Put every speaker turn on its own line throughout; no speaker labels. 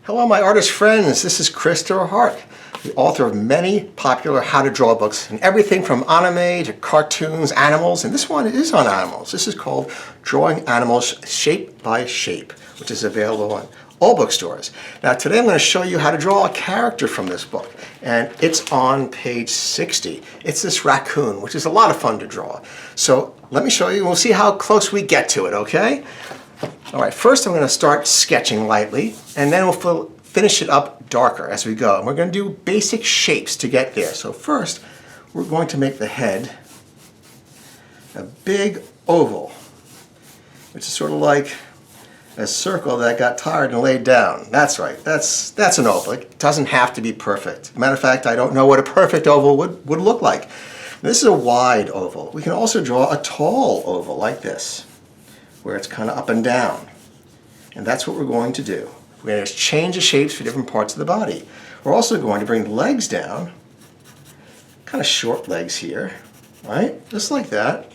Hello my artist friends, this is Christopher Hart, the author of many popular how to draw books and everything from anime to cartoons, animals, and this one is on animals. This is called Drawing Animals Shape by Shape, which is available on all bookstores. Now today I'm going to show you how to draw a character from this book, and it's on page 60. It's this raccoon, which is a lot of fun to draw. So let me show you and we'll see how close we get to it, okay? Alright, first I'm going to start sketching lightly, and then we'll finish it up darker as we go. And we're going to do basic shapes to get there. So first, we're going to make the head a big oval, which is sort of like a circle that got tired and laid down. That's right, that's an oval. It doesn't have to be perfect. Matter of fact, I don't know what a perfect oval would look like. This is a wide oval. We can also draw a tall oval like this, where it's kind of up and down. And that's what we're going to do. We're going to change the shapes for different parts of the body. We're also going to bring the legs down, kind of short legs here, right? Just like that.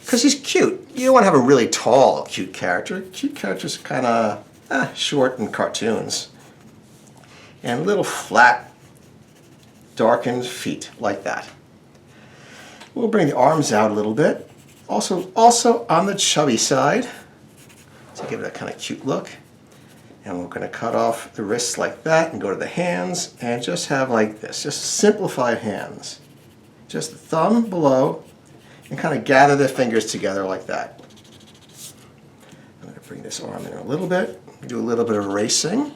Because he's cute. You don't want to have a really tall, cute character. Cute characters are kind of short in cartoons. And little flat, darkened feet, like that. We'll bring the arms out a little bit. Also on the chubby side, to give it a kind of cute look. And we're going to cut off the wrists like that and go to the hands and just have like this, just simplified hands. Just the thumb below and kind of gather the fingers together like that. I'm going to bring this arm in a little bit, do a little bit of erasing.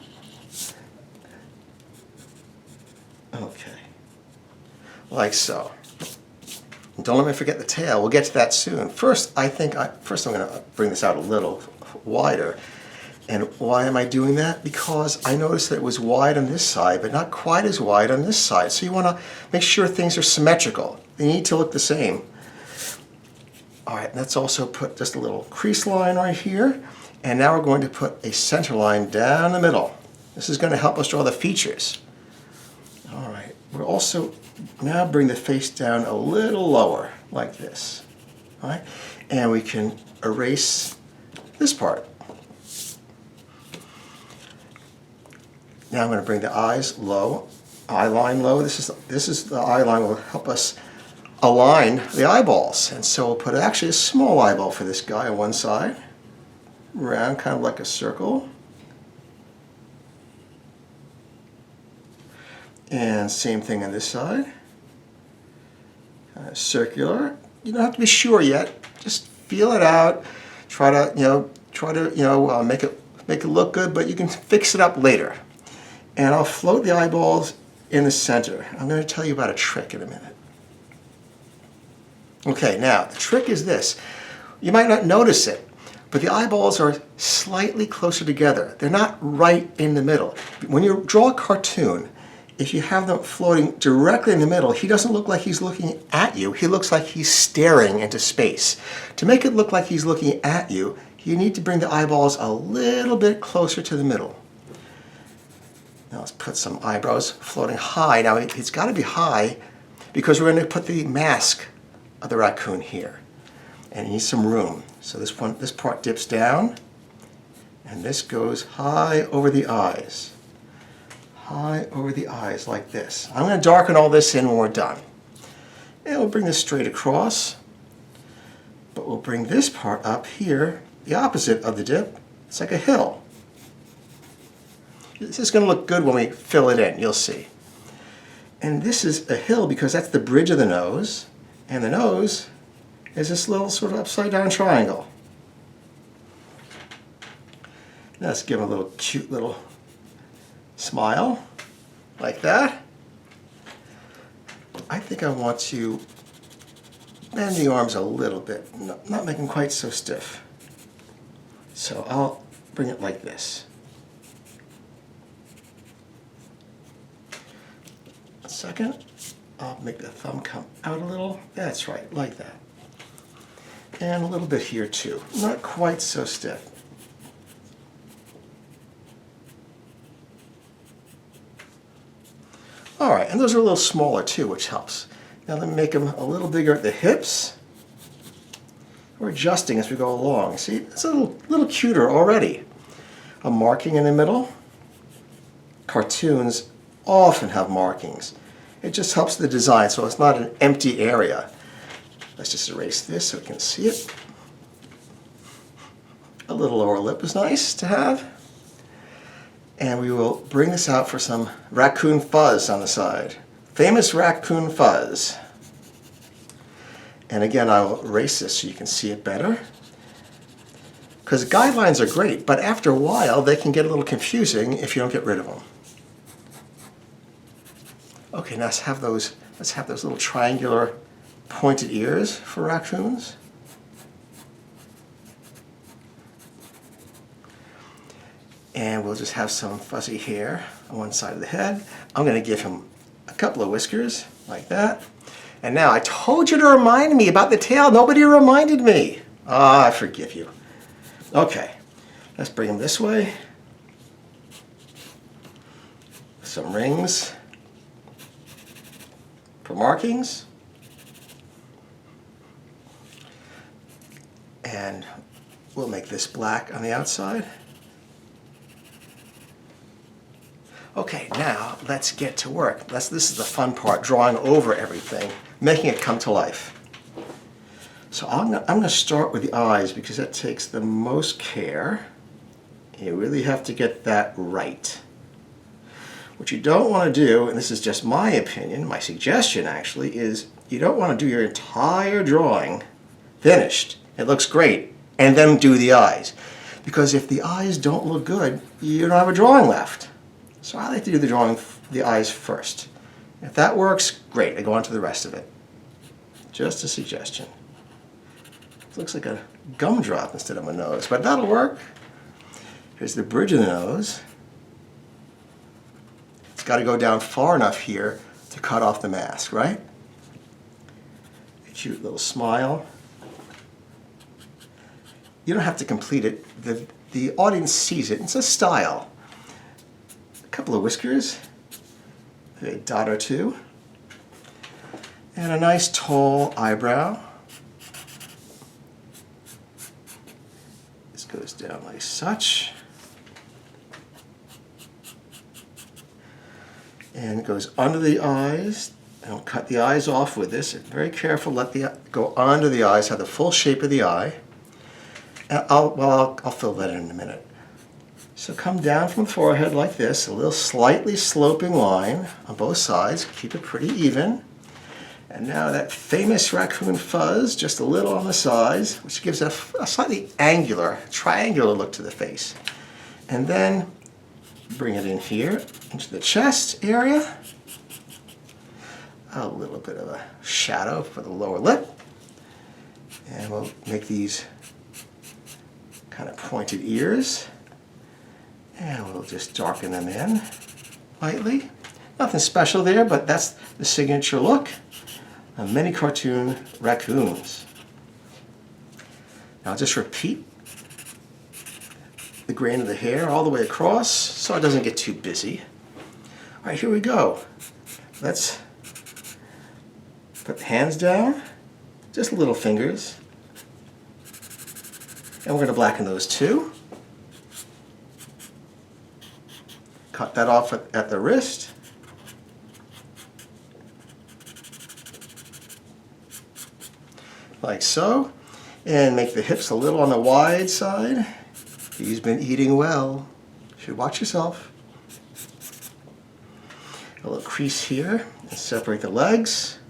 Okay, like so. Don't let me forget the tail. We'll get to that soon. First, I'm going to bring this out a little wider. And why am I doing that? Because I noticed that it was wide on this side, but not quite as wide on this side. So you want to make sure things are symmetrical. They need to look the same. All right, let's also put just a little crease line right here. And now we're going to put a center line down the middle. This is going to help us draw the features. All right, we're also now bring the face down a little lower, like this. All right? And we can erase this part. Now I'm going to bring the eyes low, eye line low. This is the eye line will help us align the eyeballs. And so we'll put actually a small eyeball for this guy on one side, round, kind of like a circle. And same thing on this side. Circular. You don't have to be sure yet. Just feel it out. Try to make it look good, but you can fix it up later. And I'll float the eyeballs in the center. I'm going to tell you about a trick in a minute. Okay, now the trick is this. You might not notice it, but the eyeballs are slightly closer together. They're not right in the middle. When you draw a cartoon, if you have them floating directly in the middle, he doesn't look like he's looking at you. He looks like he's staring into space. To make it look like he's looking at you, you need to bring the eyeballs a little bit closer to the middle. Now let's put some eyebrows floating high. Now it's got to be high because we're going to put the mask of the raccoon here. And it needs some room. So this part dips down, and this goes high over the eyes. High over the eyes like this. I'm going to darken all this in when we're done. And we'll bring this straight across, but we'll bring this part up here, the opposite of the dip. It's like a hill. This is going to look good when we fill it in, you'll see. And this is a hill because that's the bridge of the nose, and the nose is this little sort of upside down triangle. Now let's give it a little cute little smile, like that. I think I want to bend the arms a little bit, not make them quite so stiff. So I'll bring it like this. A second, I'll make the thumb come out a little. That's right, like that. And a little bit here too, not quite so stiff. Alright, and those are a little smaller too, which helps. Now let me make them a little bigger at the hips. We're adjusting as we go along. See, it's a little cuter already. A marking in the middle. cartoons often have markings. It just helps the design so it's not an empty area. Let's just erase this so we can see it. A little lower lip is nice to have. And we will bring this out for some raccoon fuzz on the side. Famous raccoon fuzz. And again, I'll erase this so you can see it better. Because guidelines are great, but after a while they can get a little confusing if you don't get rid of them. Okay, now let's have those little triangular pointed ears for raccoons. And we'll just have some fuzzy hair on one side of the head. I'm going to give him a couple of whiskers, like that. And now, I told you to remind me about the tail. Nobody reminded me. Ah, I forgive you. Okay, let's bring him this way. Some rings for markings. And we'll make this black on the outside. Okay, now let's get to work. This is the fun part, drawing over everything, making it come to life. So I'm going to start with the eyes because that takes the most care. You really have to get that right. What you don't want to do, and this is just my opinion, my suggestion actually, is you don't want to do your entire drawing finished. It looks great, and then do the eyes. Because if the eyes don't look good, you don't have a drawing left. So I like to do the eyes first. If that works, great. I go on to the rest of it. Just a suggestion. It looks like a gumdrop instead of a nose, but that'll work. Here's the bridge of the nose. It's got to go down far enough here to cut off the mask, right? A cute little smile. You don't have to complete it. The audience sees it. It's a style. Couple of whiskers, a dot or two, and a nice tall eyebrow. This goes down like such, and it goes under the eyes. Don't cut the eyes off with this. Very careful. Let the go under the eyes. Have the full shape of the eye. And I'll fill that in a minute. So come down from the forehead like this, a little slightly sloping line on both sides, keep it pretty even. And now that famous raccoon fuzz, just a little on the sides, which gives a slightly angular, triangular look to the face. And then bring it in here, into the chest area. A little bit of a shadow for the lower lip. And we'll make these kind of pointed ears. And we'll just darken them in lightly. Nothing special there, but that's the signature look of many cartoon raccoons. Now I'll just repeat the grain of the hair all the way across so it doesn't get too busy. All right, here we go. Let's put the hands down, just little fingers. And we're going to blacken those too. Cut that off at the wrist. Like so. And make the hips a little on the wide side. He's been eating well. You should watch yourself. A little crease here. And separate the legs.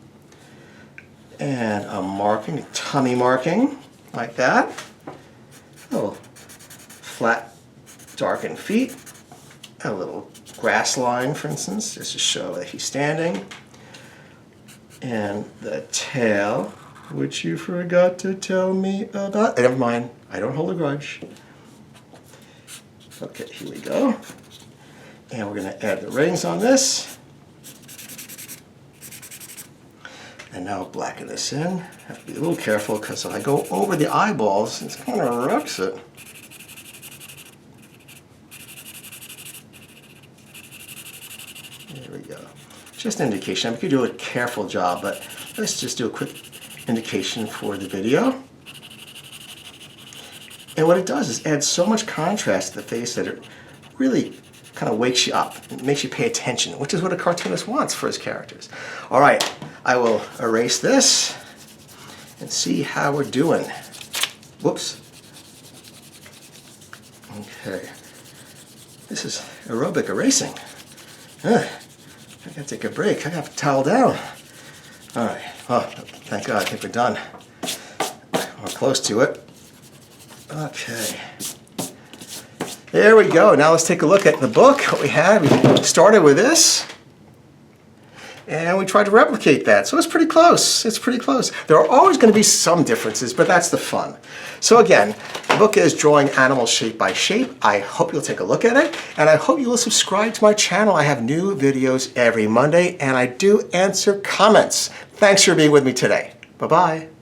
And a marking, a tummy marking, like that. A little flat, darkened feet. A little grass line, for instance, just to show that he's standing. And the tail, which you forgot to tell me about. Never mind, I don't hold a grudge. Okay, here we go. And we're going to add the rings on this. And now blacken this in. Have to be a little careful because if I go over the eyeballs, it kind of wrecks it. There we go. Just an indication. We could do a careful job, but let's just do a quick indication for the video. And what it does is add so much contrast to the face that it really kind of wakes you up. It makes you pay attention, which is what a cartoonist wants for his characters. All right, I will erase this and see how we're doing. Whoops. Okay. This is aerobic erasing. I gotta take a break. I have to towel down. All right. Oh, thank God. I think we're done. We're close to it. Okay. There we go. Now let's take a look at the book. What we had. We started with this. And we tried to replicate that. So it's pretty close. It's pretty close. There are always going to be some differences, but that's the fun. So again, the book is Drawing Animals Shape by Shape. I hope you'll take a look at it, and I hope you will subscribe to my channel. I have new videos every Monday, and I do answer comments. Thanks for being with me today. Bye-bye.